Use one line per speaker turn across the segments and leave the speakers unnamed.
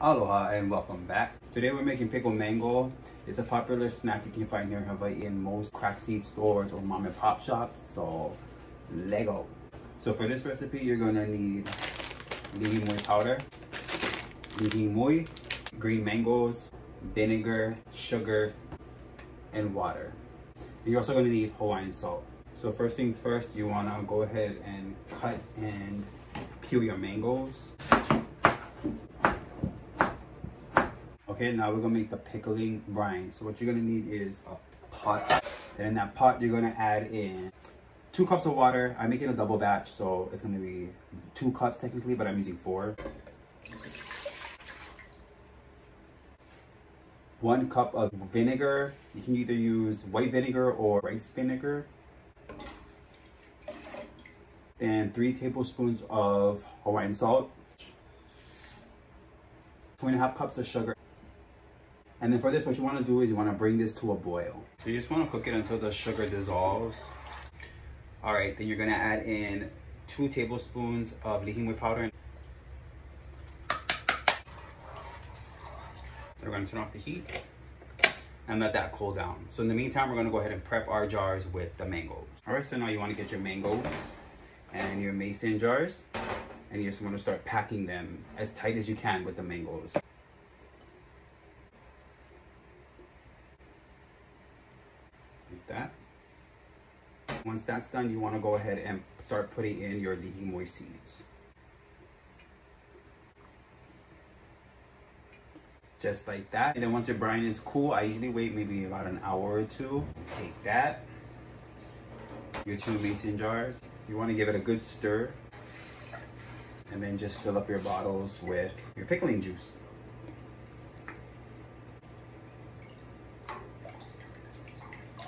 Aloha and welcome back. Today we're making pickled mango. It's a popular snack you can find here in Hawaii in most crack seed stores or mom and pop shops. So, Lego. So for this recipe, you're gonna need lihi moi powder, lihi moi, green mangoes, vinegar, sugar, and water. You're also gonna need Hawaiian salt. So first things first, you wanna go ahead and cut and peel your mangoes. Okay, now we're gonna make the pickling brine. So what you're gonna need is a pot. And in that pot, you're gonna add in 2 cups of water. I'm making a double batch, so it's gonna be 2 cups technically, but I'm using 4. 1 cup of vinegar. You can either use white vinegar or rice vinegar. Then 3 tablespoons of Hawaiian salt. 2.5 cups of sugar. And then for this, what you want to do is you want to bring this to a boil. So you just want to cook it until the sugar dissolves. All right, then you're going to add in 2 tablespoons of lihi moi powder. We're going to turn off the heat and let that cool down. So in the meantime, we're going to go ahead and prep our jars with the mangoes. All right, so now you want to get your mangoes and your mason jars, and you just want to start packing them as tight as you can with the mangoes. Like that. Once that's done, you want to go ahead and start putting in your lihi moi seeds. Just like that. And then once your brine is cool, I usually wait maybe about an hour or 2. Take that, your 2 mason jars. You want to give it a good stir. And then just fill up your bottles with your pickling juice.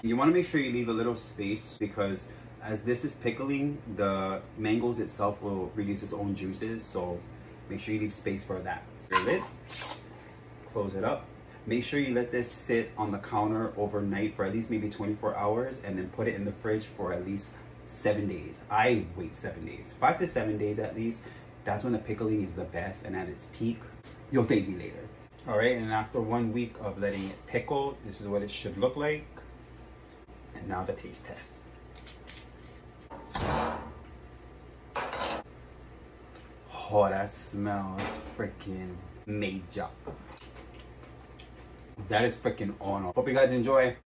You want to make sure you leave a little space, because as this is pickling, the mangoes itself will release its own juices. So make sure you leave space for that. Your lid. Close it up. Make sure you let this sit on the counter overnight for at least maybe 24 hours, and then put it in the fridge for at least 7 days. I wait 7 days, 5 to 7 days at least. That's when the pickling is the best and at its peak. You'll thank me later. All right, and after 1 week of letting it pickle, this is what it should look like. And now the taste test. Oh, that smells freaking major. That is freaking on. Hope you guys enjoy.